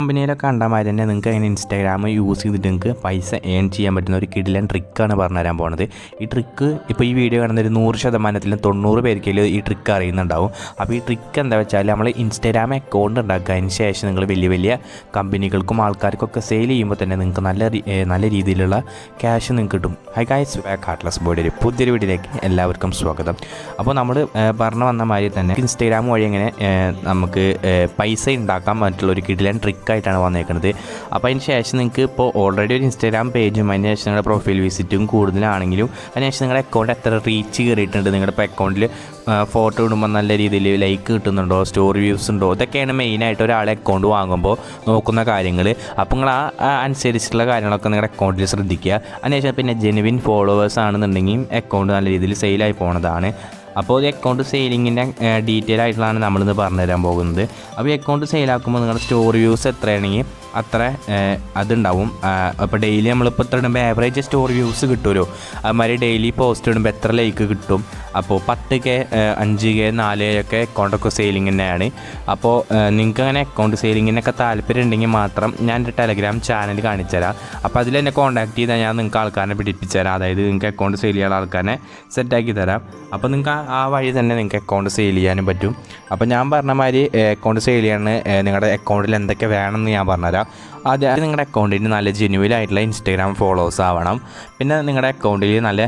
കമ്പനിയിലൊക്കെ കണ്ടാൽ തന്നെ നിങ്ങൾക്ക് അതിന് ഇൻസ്റ്റാഗ്രാം യൂസ് ചെയ്തിട്ട് നിങ്ങൾക്ക് പൈസ ഏൺ ചെയ്യാൻ പറ്റുന്ന ഒരു കിടിലൻ ട്രിക്കാണ് പറഞ്ഞു തരാൻ പോകുന്നത്. ഈ ട്രിക്ക് ഇപ്പോൾ ഈ വീഡിയോ കാണുന്ന ഒരു 100%-ലും 90 പേർക്കെങ്കിലും ഈ ട്രിക്ക് അറിയുന്നുണ്ടാവും. അപ്പോൾ ഈ ട്രിക്ക് എന്താ വെച്ചാൽ നമ്മൾ ഇൻസ്റ്റാഗ്രാം അക്കൗണ്ട് ഉണ്ടാക്കുക, അതിന് ശേഷം നിങ്ങൾ വലിയ വലിയ കമ്പനികൾക്കും ആൾക്കാർക്കൊക്കെ സെയിൽ ചെയ്യുമ്പോൾ തന്നെ നിങ്ങൾക്ക് നല്ല രീതിയിലുള്ള ക്യാഷ് നിങ്ങൾക്ക് കിട്ടും. ഹൈ ഗൈസ്, 𝙁𝙄𝙊𝙄𝙁 പുതിയൊരു വീഡിയോയിലേക്ക് എല്ലാവർക്കും സ്വാഗതം. അപ്പോൾ നമ്മൾ പറഞ്ഞു വന്ന മാതിരി തന്നെ ഇൻസ്റ്റാഗ്രാം വഴി എങ്ങനെ നമുക്ക് പൈസ ഉണ്ടാക്കാൻ പറ്റുള്ളൊരു കിടിലൻ ട്രിക്കായിട്ടാണ് വന്നേക്കുന്നത്. അപ്പോൾ അതിന് ശേഷം നിങ്ങൾക്ക് ഇപ്പോൾ ഓൾറെഡി ഒരു ഇൻസ്റ്റാഗ്രാം പേജും അതിന് ശേഷം നിങ്ങളുടെ പ്രൊഫൈൽ വിസിറ്റും കൂടുതലാണെങ്കിലും അതിന് ശേഷം നിങ്ങളുടെ അക്കൗണ്ട് എത്ര റീച്ച് കയറിയിട്ടുണ്ട്, നിങ്ങളുടെ ഇപ്പോൾ അക്കൗണ്ടിൽ ഫോട്ടോ ഇടുമ്പോൾ നല്ല രീതിയിൽ ലൈക്ക് കിട്ടുന്നുണ്ടോ, സ്റ്റോറി വ്യൂസ് ഉണ്ടോ, ഇതൊക്കെയാണ് മെയിനായിട്ട് ഒരാളെ അക്കൗണ്ട് വാങ്ങുമ്പോൾ നോക്കുന്ന കാര്യങ്ങൾ. അപ്പോൾ നിങ്ങൾ അനുസരിച്ചിട്ടുള്ള കാര്യങ്ങളൊക്കെ നിങ്ങളുടെ അക്കൗണ്ടിൽ ശ്രദ്ധിക്കുക. അതിനുശേഷം പിന്നെ ജെനുവിൻ ഫോളോവേഴ്സ് ആണെന്നുണ്ടെങ്കിൽ അക്കൗണ്ട് നല്ല രീതിയിൽ സെയിലായി പോകുന്നതാണ്. അപ്പോൾ ഈ അക്കൗണ്ട് സെയിലിങ്ങിൻ്റെ ഡീറ്റെയിൽ ആയിട്ടുള്ളതാണ് നമ്മളിന്ന് പറഞ്ഞു തരാൻ പോകുന്നത്. അപ്പോൾ ഈ അക്കൗണ്ട് സെയിലാക്കുമ്പോൾ നിങ്ങളുടെ സ്റ്റോറി വ്യൂസ് എത്രയാണെങ്കിൽ അത്ര അതുണ്ടാവും. അപ്പോൾ ഡെയിലി നമ്മളിപ്പോൾ എത്ര ഇടുമ്പോൾ ആവറേജ് സ്റ്റോറി വ്യൂസ് കിട്ടുമല്ലോ, അതുമാതിരി ഡെയിലി പോസ്റ്റ് ഇടുമ്പോൾ എത്ര ലൈക്ക് കിട്ടും. അപ്പോൾ 10K 5K 4K ഒക്കെ അക്കൗണ്ടൊക്കെ സെയിലിംഗ് തന്നെയാണ്. അപ്പോൾ നിങ്ങൾക്ക് അങ്ങനെ അക്കൗണ്ട് സെയിലിങ്ങിനൊക്കെ താല്പര്യം ഉണ്ടെങ്കിൽ മാത്രം ഞാൻ എൻ്റെ ടെലഗ്രാം ചാനൽ കാണിച്ചു തരാം. അപ്പോൾ അതിൽ എന്നെ കോൺടാക്ട് ചെയ്താൽ ഞാൻ നിങ്ങൾക്ക് ആൾക്കാരെ പിടിപ്പിച്ചു തരാം. അതായത് നിങ്ങൾക്ക് അക്കൗണ്ട് സെയിൽ ചെയ്യാൻ ആൾക്കാരെ സെറ്റാക്കി തരാം. അപ്പോൾ നിങ്ങൾക്ക് ആ വഴി തന്നെ നിങ്ങൾക്ക് അക്കൗണ്ട് സെയിൽ ചെയ്യാനും പറ്റും. അപ്പോൾ ഞാൻ പറഞ്ഞ മാതിരി അക്കൗണ്ട് സെയിൽ ചെയ്യാൻ നിങ്ങളുടെ അക്കൗണ്ടിൽ എന്തൊക്കെ വേണമെന്ന് ഞാൻ പറഞ്ഞുതരാം. ആദ്യം നിങ്ങളുടെ അക്കൗണ്ടിന് നല്ല ജെന്യുവൻ ആയിട്ടുള്ള ഇൻസ്റ്റാഗ്രാം ഫോളോവേഴ്സ് ആവണം. പിന്നെ നിങ്ങളുടെ അക്കൗണ്ടിൽ നല്ല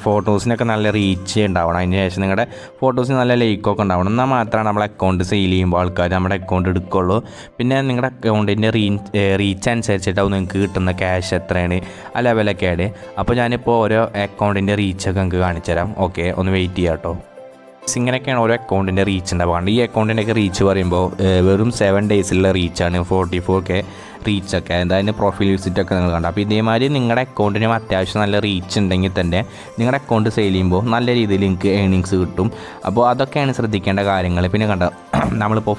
ഫോട്ടോസിനൊക്കെ നല്ല റീച്ച് ഉണ്ടാവണം. അതിന് ശേഷം നിങ്ങളുടെ ഫോട്ടോസിന് നല്ല ലൈക്കൊക്കെ ഉണ്ടാവണം. എന്നാൽ മാത്രമാണ് നമ്മളെ അക്കൗണ്ട് സെയിൽ ചെയ്യുമ്പോൾ ആൾക്കാർ നമ്മുടെ അക്കൗണ്ട് എടുക്കുകയുള്ളൂ. പിന്നെ നിങ്ങളുടെ അക്കൗണ്ടിൻ്റെ റീച്ച് അനുസരിച്ചിട്ടാവും നിങ്ങൾക്ക് കിട്ടുന്ന ക്യാഷ് എത്രയാണ് ആ ലെവലൊക്കെയാണ്. അപ്പോൾ ഞാനിപ്പോൾ ഓരോ അക്കൗണ്ടിൻ്റെ റീച്ചൊക്കെ നിങ്ങൾക്ക് കാണിച്ചു തരാം. ഓക്കെ, ഒന്ന് വെയിറ്റ് ചെയ്യാം കേട്ടോ. ഇങ്ങനെയൊക്കെയാണ് ഓരോ അക്കൗണ്ടിൻ്റെ റീച്ച് ഉണ്ടാവാണ്ട്. ഈ അക്കൗണ്ടിൻ്റെയൊക്കെ റീച്ച് പറയുമ്പോൾ വെറും 7 ഡേയ്സിലുള്ള റീച്ചാണ്. 44K റീച്ചൊക്കെ, അതായത് പ്രൊഫൈൽ വിസിറ്റൊക്കെ നിങ്ങൾ കണ്ടു. അപ്പോൾ ഇതേമാതിരി നിങ്ങളുടെ അക്കൗണ്ടിനും അത്യാവശ്യം നല്ല റീച്ച് ഉണ്ടെങ്കിൽ തന്നെ നിങ്ങളുടെ അക്കൗണ്ട് സെയിൽ ചെയ്യുമ്പോൾ നല്ല രീതിയിൽ നിങ്ങൾക്ക് ഏണിങ്സ് കിട്ടും. അപ്പോൾ അതൊക്കെയാണ് ശ്രദ്ധിക്കേണ്ട കാര്യങ്ങൾ. പിന്നെ കണ്ട നമ്മളിപ്പോൾ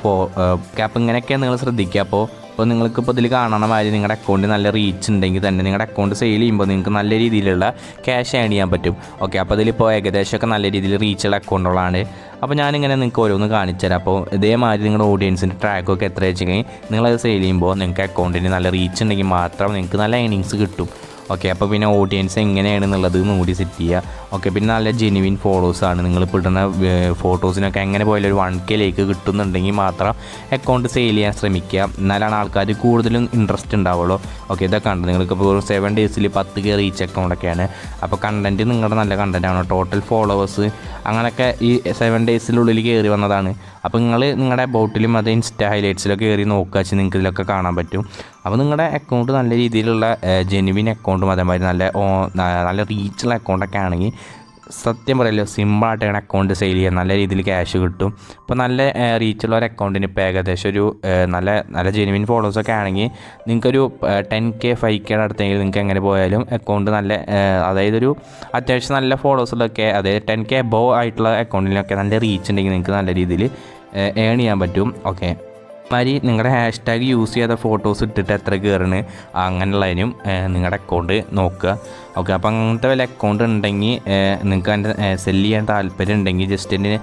അപ്പോൾ ഇങ്ങനെയൊക്കെയാണ് നിങ്ങൾ ശ്രദ്ധിക്കുക. അപ്പോൾ നിങ്ങൾക്കിപ്പോൾ ഇതിൽ കാണണ മാതിരി നിങ്ങളുടെ അക്കൗണ്ടിൽ നല്ല റീച്ച് ഉണ്ടെങ്കിൽ തന്നെ നിങ്ങളുടെ അക്കൗണ്ട് സെയിൽ ചെയ്യുമ്പോൾ നിങ്ങൾക്ക് നല്ല രീതിയിലുള്ള ക്യാഷ് ഏൺ ചെയ്യാൻ പറ്റും. ഓക്കെ, അപ്പോൾ അതിലിപ്പോൾ ഏകദേശമൊക്കെ നല്ല രീതിയിൽ റീച്ചുള്ള അക്കൗണ്ടുകളാണ്. അപ്പോൾ ഞാനിങ്ങനെ നിങ്ങൾക്ക് ഓരോന്ന് കാണിച്ചു തരാം. അപ്പോൾ ഇതേമാതിരി നിങ്ങളുടെ ഓഡിയൻസിൻ്റെ ട്രാക്കൊക്കെ എത്ര വെച്ചെങ്കിൽ നിങ്ങളത് സെയിൽ ചെയ്യുമ്പോൾ നിങ്ങൾക്ക് അക്കൗണ്ടിന് നല്ല റീച്ച് ഉണ്ടെങ്കിൽ മാത്രം നിങ്ങൾക്ക് നല്ല ഏണിങ്സ് കിട്ടും. ഓക്കെ, അപ്പോൾ പിന്നെ ഓഡിയൻസ് എങ്ങനെയാണെന്നുള്ളത് കൂടി സെറ്റ് ചെയ്യുക. ഓക്കെ, പിന്നെ നല്ല ജെനുവിൻ ഫോളോവേഴ്സാണ്. നിങ്ങളിപ്പോൾ ഇടുന്ന ഫോട്ടോസിനൊക്കെ എങ്ങനെ പോയാലും ഒരു 1K ലൈക്ക് കിട്ടുന്നുണ്ടെങ്കിൽ മാത്രം അക്കൗണ്ട് സെയിൽ ചെയ്യാൻ ശ്രമിക്കുക. എന്നാലാണ് ആൾക്കാർ കൂടുതലും ഇൻട്രസ്റ്റ് ഉണ്ടാവുള്ളൂ. ഓക്കെ, ഇതൊക്കെ ഉണ്ട്. നിങ്ങൾക്കിപ്പോൾ 7 ഡേയ്സിൽ 10K റീച്ച് അക്കൗണ്ടൊക്കെയാണ്. അപ്പോൾ കണ്ടൻറ്റ് നിങ്ങളുടെ നല്ല കണ്ടൻറ്റാണ്. ടോട്ടൽ ഫോളോവേഴ്സ് അങ്ങനെയൊക്കെ ഈ 7 ഡേയ്സിനുള്ളിൽ കയറി വന്നതാണ്. അപ്പോൾ നിങ്ങളുടെ ബോട്ടിലും അത് ഇൻസ്റ്റാ ഹൈലൈറ്റ്സിലൊക്കെ കയറി നോക്കുക വെച്ചാൽ നിങ്ങൾക്ക് ഇതിലൊക്കെ കാണാൻ പറ്റും. അപ്പോൾ നിങ്ങളുടെ അക്കൗണ്ട് നല്ല രീതിയിലുള്ള ജെനുവിൻ അക്കൗണ്ടും അതേമാതിരി നല്ല റീച്ചുള്ള അക്കൗണ്ടൊക്കെ ആണെങ്കിൽ സത്യം പറയല്ലോ സിമ്പിളായിട്ടാണ് അക്കൗണ്ട് സെയിൽ ചെയ്യാൻ നല്ല രീതിയിൽ ക്യാഷ് കിട്ടും. ഇപ്പോൾ നല്ല റീച്ചുള്ള ഒരു അക്കൗണ്ടിന് ഇപ്പോൾ ഏകദേശം ഒരു നല്ല ജെനുവിൻ ഫോളോവേഴ്സൊക്കെ ആണെങ്കിൽ നിങ്ങൾക്കൊരു 10K 5K അടുത്തെങ്കിൽ നിങ്ങൾക്ക് എങ്ങനെ പോയാലും അക്കൗണ്ട് നല്ല അതായത് ഒരു അത്യാവശ്യം നല്ല ഫോളോവേഴ്സിലൊക്കെ അതായത് 10K എബോവ് ആയിട്ടുള്ള അക്കൗണ്ടിലൊക്കെ നല്ല റീച്ച് ഉണ്ടെങ്കിൽ നിങ്ങൾക്ക് നല്ല രീതിയിൽ ഏൺ ചെയ്യാൻ പറ്റും. ഓക്കെ, മാതിരി നിങ്ങളുടെ ഹാഷ്ടാഗ് യൂസ് ചെയ്യാതെ ഫോട്ടോസ് ഇട്ടിട്ട് എത്ര കയറണ് അങ്ങനെയുള്ളതിനും നിങ്ങളുടെ അക്കൗണ്ട് നോക്കുക. ഓക്കെ, അപ്പോൾ അങ്ങനത്തെ വല്ല അക്കൗണ്ട് ഉണ്ടെങ്കിൽ നിങ്ങൾക്ക് അതിൻ്റെ സെല്ല് ചെയ്യാൻ താല്പര്യം ഉണ്ടെങ്കിൽ ജസ്റ്റ് എൻ്റെ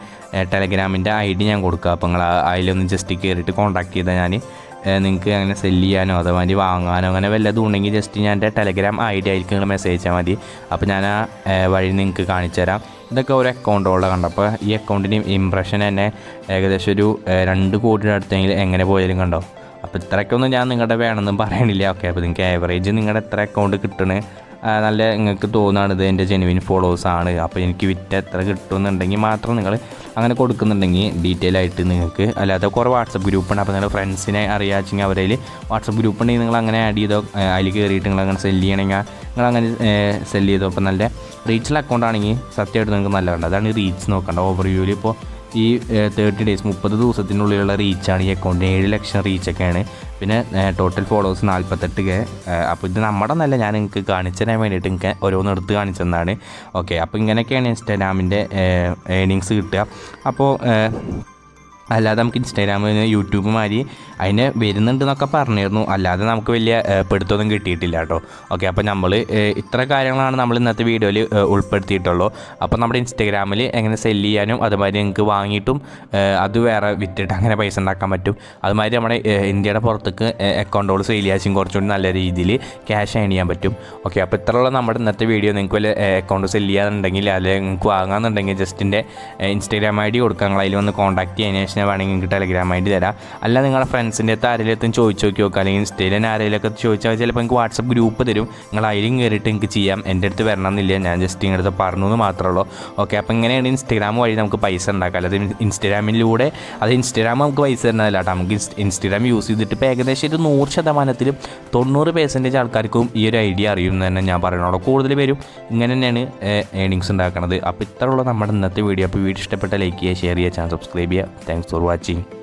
ടെലഗ്രാമിൻ്റെ ID ഞാൻ കൊടുക്കുക. അപ്പോൾ നിങ്ങൾ അതിലൊന്ന് ജസ്റ്റ് കയറിയിട്ട് കോൺടാക്ട് ചെയ്താൽ ഞാൻ നിങ്ങൾക്ക് അങ്ങനെ സെല്ല് ചെയ്യാനോ അതേമാതിരി വാങ്ങാനോ അങ്ങനെ വല്ലതും ഉണ്ടെങ്കിൽ ജസ്റ്റ് ഞാൻ എൻ്റെ ടെലഗ്രാം ID ആയിരിക്കും നിങ്ങൾ മെസ്സേജ് അയച്ചാൽ മതി. അപ്പോൾ ഞാൻ ആ വഴി നിങ്ങൾക്ക് കാണിച്ചു തരാം. ഇതൊക്കെ ഒരു അക്കൗണ്ടുകളുടെ കണ്ടപ്പോൾ ഈ അക്കൗണ്ടിന് ഇംപ്രഷൻ തന്നെ ഏകദേശം ഒരു 2 കോടിയുടെ അടുത്തെങ്കിൽ എങ്ങനെ പോയാലും കണ്ടോ. അപ്പോൾ ഇത്രയ്ക്കൊന്നും ഞാൻ നിങ്ങളുടെ വേണമെന്നും പറയണില്ല. ഓക്കെ, അപ്പോൾ നിങ്ങൾക്ക് ആവറേജ് നിങ്ങളുടെ എത്ര അക്കൗണ്ട് കിട്ടണേ നല്ല നിങ്ങൾക്ക് തോന്നുകയാണിത് എൻ്റെ ജെനുവിൻ ഫോളോവേഴ്സാണ്. അപ്പോൾ എനിക്ക് വിറ്റ് എത്ര കിട്ടുമെന്നുണ്ടെങ്കിൽ മാത്രം നിങ്ങൾ അങ്ങനെ കൊടുക്കുന്നുണ്ടെങ്കിൽ ഡീറ്റെയിൽ ആയിട്ട് നിങ്ങൾക്ക് അല്ലാതെ കുറേ വാട്സപ്പ് ഗ്രൂപ്പുണ്ട്. അപ്പോൾ നിങ്ങൾ ഫ്രണ്ട്സിനെ അറിയാച്ചെങ്കിൽ അവരിൽ വാട്സപ്പ് ഗ്രൂപ്പ് ഉണ്ടെങ്കിൽ നിങ്ങൾ അങ്ങനെ ആഡ് ചെയ്തോ, അതിൽ കയറിയിട്ട് നിങ്ങൾ അങ്ങനെ സെല്ല് ചെയ്യണമെങ്കിൽ നിങ്ങളങ്ങനെ സെല്ല് ചെയ്തോ. അപ്പോൾ നല്ല റീച്ചുള്ള അക്കൗണ്ട് ആണെങ്കിൽ സത്യമായിട്ട് നിങ്ങൾക്ക് നല്ലതാണ്. അതാണ് റീച്ച് നോക്കേണ്ടത്. ഓവർവ്യൂവിൽ ഇപ്പോൾ ഈ 30 ഡേയ്സ് 30 ദിവസത്തിനുള്ളിലുള്ള റീച്ചാണ് ഈ അക്കൗണ്ടിന് 7 ലക്ഷം റീച്ചൊക്കെയാണ്. പിന്നെ ടോട്ടൽ ഫോളോവേഴ്സ് 48K. അപ്പോൾ ഇത് നമ്മുടെ നല്ല ഞാൻ നിങ്ങൾക്ക് കാണിച്ചു തരാൻ വേണ്ടിയിട്ട് എനിക്ക് ഓരോന്ന് എടുത്ത് കാണിച്ചു തന്നതാണ്. ഓക്കെ, അപ്പോൾ ഇങ്ങനെയൊക്കെയാണ് ഇൻസ്റ്റാഗ്രാമിൻ്റെ ഏണിങ്സ് കിട്ടുക. അപ്പോൾ അല്ലാതെ നമുക്ക് ഇൻസ്റ്റാഗ്രാമിൽ യൂട്യൂബ് മാതിരി അതിന് വരുന്നുണ്ടെന്നൊക്കെ പറഞ്ഞിരുന്നു. അല്ലാതെ നമുക്ക് വലിയ പിടുത്തമൊന്നും കിട്ടിയിട്ടില്ല കേട്ടോ. ഓക്കെ, അപ്പോൾ നമ്മൾ ഇത്ര കാര്യങ്ങളാണ് നമ്മൾ ഇന്നത്തെ വീഡിയോയിൽ ഉൾപ്പെടുത്തിയിട്ടുള്ളൂ. അപ്പോൾ നമ്മുടെ ഇൻസ്റ്റാഗ്രാമിൽ എങ്ങനെ സെല്ല് ചെയ്യാനും അതുമാതിരി നിങ്ങൾക്ക് വാങ്ങിയിട്ടും അത് വേറെ വിറ്റിട്ട് അങ്ങനെ പൈസ ഉണ്ടാക്കാൻ പറ്റും. അതുമാതിരി നമ്മുടെ ഇന്ത്യയുടെ പുറത്തേക്ക് അക്കൗണ്ടുകൾ സെയിൽ ചെയ്യാൻ കുറച്ചുകൂടി നല്ല രീതിയിൽ ക്യാഷ് ഏൺ ചെയ്യാൻ പറ്റും. ഓക്കെ, അപ്പോൾ ഇത്രയുള്ള നമ്മുടെ ഇന്നത്തെ വീഡിയോ. നിങ്ങൾക്ക് വല്ല അക്കൗണ്ട് സെല്ല് ചെയ്യാന്നുണ്ടെങ്കിൽ അല്ലെങ്കിൽ നിങ്ങൾക്ക് വാങ്ങാമെന്നുണ്ടെങ്കിൽ ജസ്റ്റിൻ്റെ ഇൻസ്റ്റാഗ്രാം ID കൊടുക്കുക. നിങ്ങൾ അതിൽ വന്ന് കോൺടാക്ട് ചെയ്യുന്നതിന് ശേഷം വേണമെങ്കിൽ നിങ്ങൾക്ക് ടെലഗ്രാം ID തരാം. അല്ല നിങ്ങളുടെ ഫ്രണ്ട്സിൻ്റെ അടുത്ത് ആരെങ്കിലും ചോദിച്ചു നോക്കി നോക്കുക. അല്ലെങ്കിൽ ഇൻസ്റ്റയിൽ ആരെങ്കിലുമൊക്കെ ചോദിച്ചാൽ ചിലപ്പോൾ നിങ്ങൾക്ക് വാട്സപ്പ് ഗ്രൂപ്പ് തരും. നിങ്ങൾ അതിലും കയറിയിട്ട് നിങ്ങൾക്ക് ചെയ്യാം. എൻ്റെ അടുത്ത് വരണമെന്നില്ല, ഞാൻ ജസ്റ്റ് നിങ്ങളുടെ അടുത്ത് പറഞ്ഞു എന്ന് മാത്രമേ ഉള്ളൂ. ഓക്കെ, അപ്പോൾ ഇങ്ങനെയാണ് ഇൻസ്റ്റാഗ്രാം വഴി നമുക്ക് പൈസ ഉണ്ടാക്കാം. അല്ലാതെ ഇൻസ്റ്റാഗ്രാമിലൂടെ അത് ഇൻസ്റ്റാഗ്രാം നമുക്ക് പൈസ തരുന്നതല്ല കേട്ടോ. നമുക്ക് ഇൻസ്റ്റാഗ്രാം യൂസ് ചെയ്തിട്ട് ഇപ്പോൾ ഏകദേശം ഒരു 100%-ലും 90% ആൾക്കാർക്കും ഈ ഒരു ഐഡിയ അറിയുമെന്ന് തന്നെ ഞാൻ പറയണുള്ളൂ. കൂടുതൽ പേരും ഇങ്ങനെ തന്നെയാണ് ഏണിങ്സ് ഉണ്ടാക്കുന്നത്. അപ്പോൾ ഇത്രയുള്ള നമ്മുടെ ഇന്നത്തെ വീഡിയോ. അപ്പോൾ വീഡിയോ ഇഷ്ടപ്പെട്ട ലൈക്ക് ചെയ്യുക, ഷെയർ ചെയ്യുക, ചാനൽ സബ്സ്ക്രൈബ് ചെയ്യുക. Thanks for watching.